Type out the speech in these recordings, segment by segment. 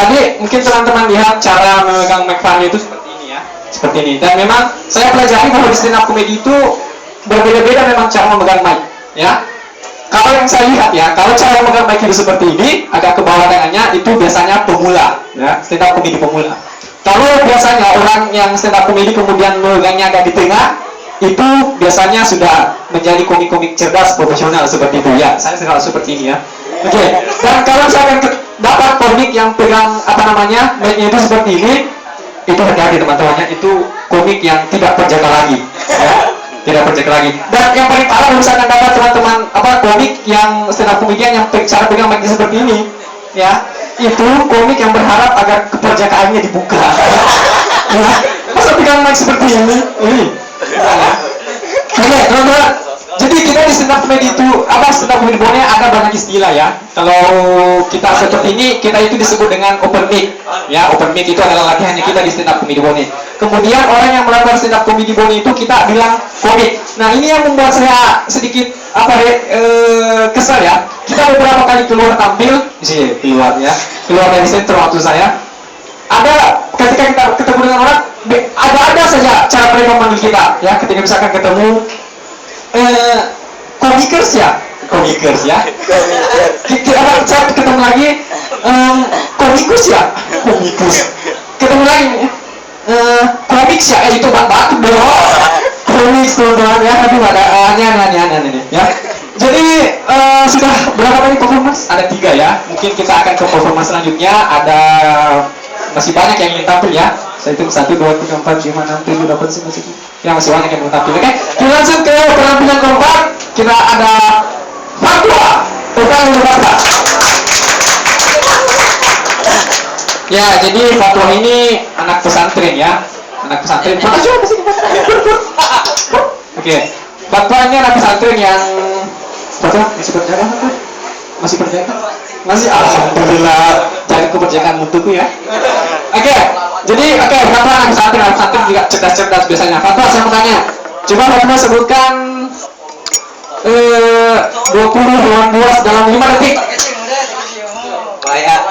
tadi mungkin teman-teman lihat cara memegang mic itu seperti ini ya, seperti ini. Dan memang saya pelajari bahwa di stand up comedy itu berbeda-beda memang cara memegang mic, ya. Kalau yang saya lihat ya, kalau cara memegang mic itu seperti ini, agak ke bawah tangannya, itu biasanya pemula, ya, stand up comedy pemula. Kalau biasanya orang yang stand up comedy kemudian memegangnya agak di tengah, itu biasanya sudah menjadi komik-komik cerdas profesional seperti itu ya. Saya selalu seperti ini ya. Oke. Dan kalau saya dapat komik yang pegang mic-nya itu seperti ini, itu hati-hati teman-temannya, itu komik yang tidak terjaga lagi. Ya. Tidak terjaga lagi. Dan yang paling parah kalau misalkan dapat teman-teman komik yang stand up comedian yang cara pegang mic seperti ini, ya, itu komik yang berharap agar keperjakaannya dibuka. Ya. Masa pegang mic seperti ini? Oke, teman-teman. Jadi kita di stand up comedy itu stand up comedy bonnya ada banyak istilah ya. Kalau kita seperti ini, kita itu disebut dengan open mic. Ya, open mic itu adalah latihannya kita di stand up comedy bonnya. Kemudian orang yang melakukan stand up comedy bonnya itu kita bilang komik. Nah, ini yang membuat saya sedikit kesal ya. Kita beberapa kali keluar tampil, keluar dari sentrum waktu saya. Ada ketika kita ketemu dengan orang, ada saja cara mereka memanggil kita ya. Ketika misalkan ketemu komikers ya. Kita ketemu lagi komikus ya. Ketemu lagi komiks ya. Itu batuk dong. Komiks teman-teman ya. Aduh ada aneh ya. Jadi sudah berapa kali performance? Ada 3 ya. Mungkin kita akan ke performance selanjutnya. Ada masih banyak yang ingin tampil ya. Saya hitung 1, 2, 3, 4, 5, 6, 7, 8, 9, 10. Ya masih banyak yang mau tampil. Oke, kita langsung ke penampilan keempat. Kita ada Fatwa. Bukan Fatwa. Ya, jadi Fatwa ini anak pesantren ya. Anak pesantren. Oke. Fatwa ini anak pesantren yang Fatwa masih berjaga? Masih berjaga? Masih, alhamdulillah. Cari keperjagaan mutuku ya. Oke. Jadi kenapa anak pesantren juga cerdas-cerdas biasanya. Fatwa, saya mau tanya. Coba Fatwa sebutkan 20 hewan buas dalam 5 detik. Kayak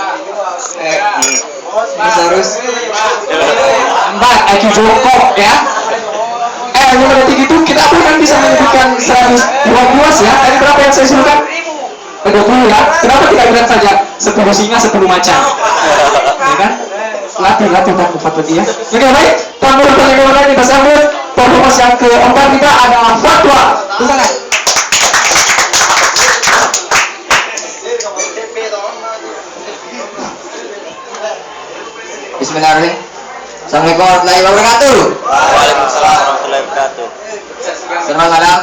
dinosaurus 4 IQ jongkok ya. 5 detik itu kita pun kan bisa menyebutkan 100 hewan buas ya. Tadi berapa yang saya sebutkan? 20 ya. Kenapa tidak bilang saja 10 singa 10 macan? Ya kan? Latih Fatwa ya. Oke, baik. Tamu pertanyaan kita sambut performance yang keempat kita ada Fatwa. Silakan. Bismillahirrahmanirrahim. Assalamualaikum warahmatullahi wabarakatuh. Waalaikumsalam warahmatullahi wabarakatuh. Selamat malam.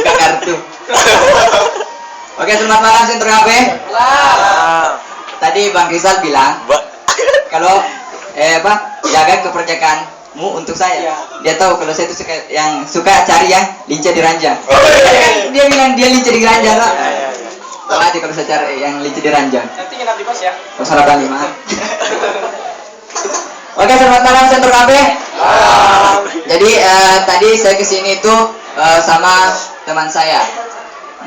Buka kartu. Oke, selamat malam Sentro HP. Tadi Bang Rizal bilang kalau jaga kepercakaanmu untuk saya. Dia tahu kalau saya itu suka cari yang lincah di ranjang. Dia bilang dia lincah di ranjang, Pak. Tahu aja kalau saya cari yang lincah di ranjang. Nanti nginap di kos ya. Harapan 5. Oke, selamat malam Sentro HP. Jadi tadi saya kesini itu sama teman saya.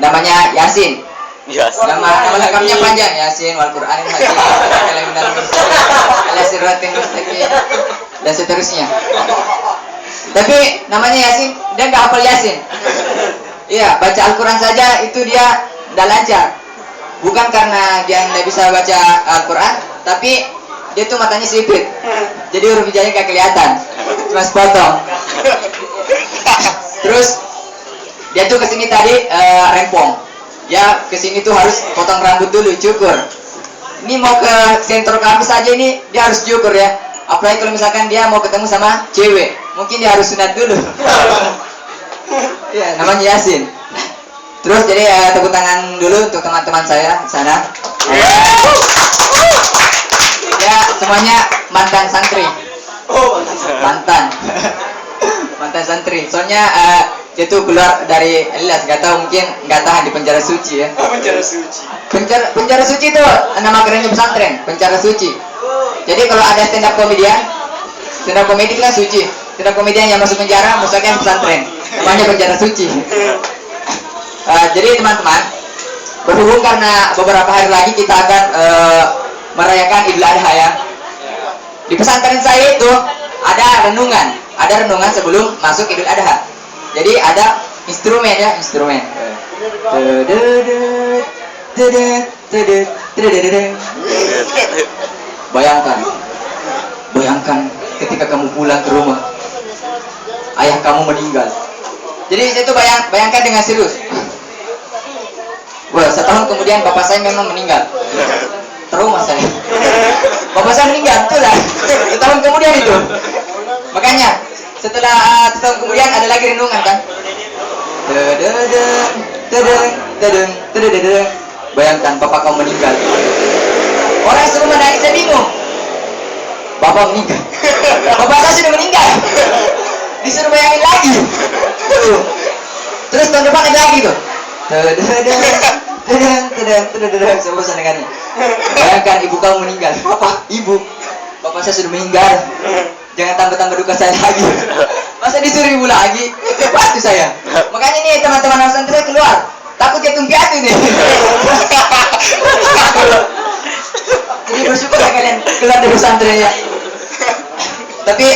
Namanya Yasin. Nama lengkapnya panjang, Yasin wal Qur'anil Hakim, dan seterusnya. Tapi namanya Yasin, dia nggak hafal Yasin. Iya, baca Al-Quran saja itu dia nggak lancar. Bukan karena dia nggak bisa baca Al-Quran, tapi dia tuh matanya sipit. Jadi huruf hijaunya nggak kelihatan, cuma sepotong. Terus dia tuh kesini tadi rempong. Ya kesini tuh harus potong rambut dulu, cukur. Ini mau ke sentro kampus aja ini dia harus cukur ya. Apalagi kalau misalkan dia mau ketemu sama cewek, mungkin dia harus sunat dulu. Ya namanya Yasin. Terus jadi tepuk tangan dulu untuk teman-teman saya di sana. Ya semuanya mantan santri. Mantan santri. Soalnya dia tuh keluar dari Elias, nggak tahu mungkin nggak tahan di penjara suci ya. Penjara suci itu nama kerennya pesantren, penjara suci. Jadi kalau ada stand up komedi itu kan suci. stand up komedian yang masuk penjara, musaknya pesantren. Namanya penjara suci. Jadi teman-teman, berhubung karena beberapa hari lagi kita akan merayakan Idul Adha ya. Di pesantren saya itu ada renungan sebelum masuk Idul Adha. Jadi ada instrumen ya, instrumen. Bayangkan ketika kamu pulang ke rumah, ayah kamu meninggal. Jadi saya itu bayangkan dengan serius. Wah, setahun kemudian bapak saya memang meninggal. Trauma saya. Bapak saya meninggal, betul lah. Setahun kemudian itu. Makanya setelah setahun kemudian ada lagi renungan kan. Bayangkan bapak kamu meninggal. Orang semua menangis, saya bingung. Bapak meninggal. Bapak saya sudah meninggal. Disuruh bayangin lagi. Terus tahun depan ada lagi tuh. Saya bosan dengannya. Bayangkan ibu kamu meninggal. Ibu, bapak saya sudah meninggal. Jangan tambah-tambah duka saya lagi. Masa disuruh ibu lagi? Pasti saya. Makanya nih teman-teman pesantren saya keluar. Takut jatuh piatu nih. Jadi bersyukur ya kalian keluar dari pesantren ya. Tapi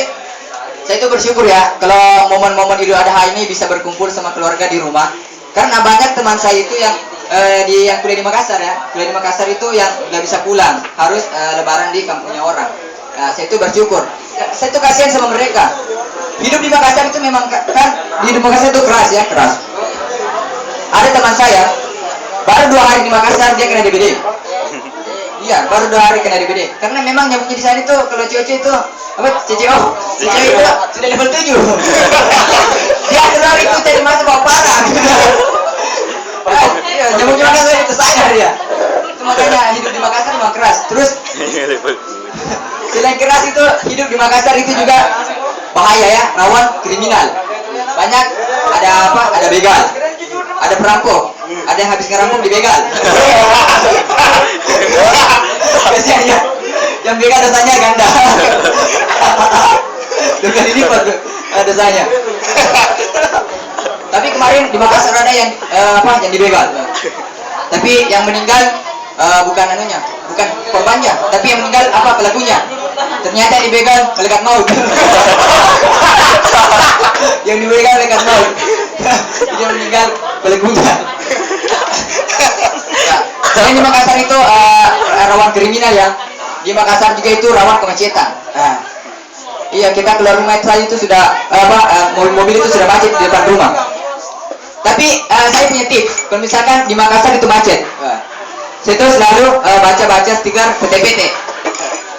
saya itu bersyukur ya kalau momen-momen Idul Adha ini bisa berkumpul sama keluarga di rumah. Karena banyak teman saya itu yang yang kuliah di Makassar ya. Kuliah di Makassar itu yang nggak bisa pulang, harus lebaran di kampungnya orang. Nah, saya itu bersyukur. Saya itu kasihan sama mereka. Hidup di Makassar itu memang kan hidup di Makassar itu keras ya, keras. Ada teman saya baru 2 hari di Makassar dia kena DBD. Iya, baru 2 hari kena DBD. Karena memang nyamuknya di sana itu kalau cewek itu apa? CCO. CCO itu sudah level 7. Dia keluar itu cari masuk bawa parah. Iya, nyamuknya Makassar itu sadar dia. Itu makanya hidup di Makassar memang keras. Terus selain keras itu hidup di Makassar itu juga bahaya ya, rawan kriminal. Banyak ada apa? Ada begal. Ada perampok, ada yang habis ngerampok di begal. Biasanya yang begal dosanya ganda. Bukan ini dosanya. Tapi kemarin di Makassar ada yang yang dibegal. Tapi yang meninggal bukan anunya, bukan korbannya, tapi yang meninggal pelakunya. Ternyata yang dibegal malaikat maut. Yang dibegal malaikat maut. Dia meninggal pelakunya. Selain di Makassar itu rawan kriminal ya. Di Makassar juga itu rawan kemacetan. Iya, kita keluar rumah itu sudah mobil itu sudah macet di depan rumah. Tapi saya punya tips. Kalau misalkan di Makassar itu macet, saya itu selalu baca stiker PT-PT.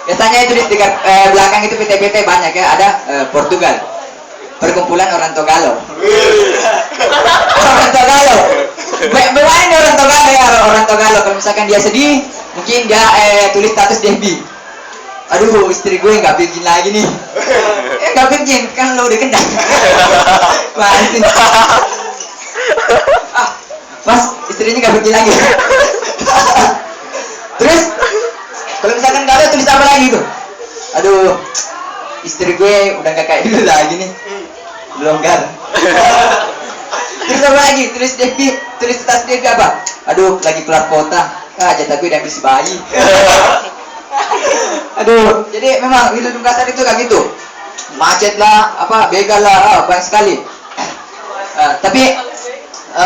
Biasanya itu di stiker belakang itu PT-PT banyak ya. Ada Portugal, perkumpulan orang Togalo. Orang Togalo. Bagaimana nih orang Togalo ya? Orang Togalo kalau misalkan dia sedih, mungkin dia tulis status di FB. Aduh, istri gue nggak bikin lagi nih. Nggak bikin, kan lo udah kendang. Masih. Mas, istrinya nggak bikin lagi. Terus, kalau misalkan nggak ada tulis apa lagi tuh? Aduh, istri gue udah nggak kayak dulu lagi nih. Longgar. Terus apa lagi? Tulis status DP apa? Aduh, lagi keluar kota. Jatah gue udah habis bayi. Aduh, jadi memang hidup di Makassar itu kayak gitu. Macet lah, begal lah, banyak sekali. Tapi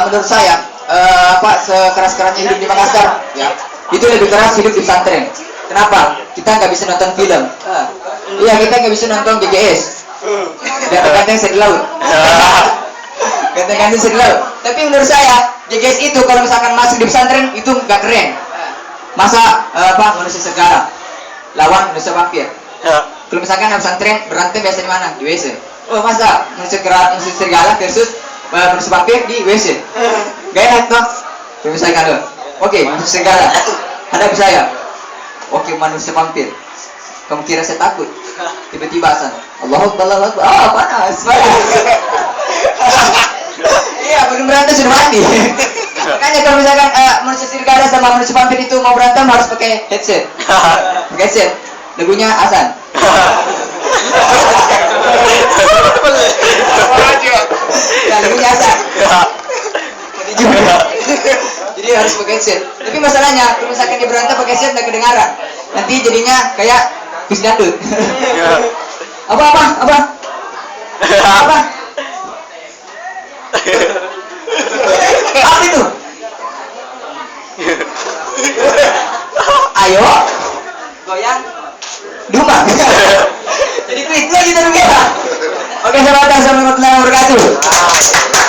menurut saya, sekeras-kerasnya hidup di Makassar, ya, itu lebih keras hidup di pesantren. Kenapa? Kita nggak bisa nonton film. Iya, kita nggak bisa nonton GGS. Kadang-kadang sedih laut. Kadang-kadang sedih laut. Tapi menurut saya, GGS itu kalau misalkan masuk di pesantren itu nggak keren. Masa manusia serigala lawan manusia vampir. Kalau misalkan pesantren berantem biasa di mana? Di WC. Oh, masa manusia serigala versus manusia vampir di WC? Gak enak toh? Kalau misalkan lo, oke, manusia serigala hadapi saya. Oke, manusia vampir. Kamu kira saya takut? Tiba-tiba sana, Allahu Akbar. Panas. Iya, belum berantem sudah mati. Makanya kalau misalkan manusia serigala sama manusia vampir itu mau berantem harus pakai headset. Pakai headset. Lagunya Hasan. Kali ini nyasar. Jadi harus pakai headset. Tapi masalahnya, kalau misalkan dia berantem pakai headset nggak kedengaran. Nanti jadinya kayak bis dangdut. Apa? Apa itu? Ayo, goyang, Duma. Jadi tweet lagi terus ya. Oke, sahabat, assalamualaikum warahmatullahi wabarakatuh.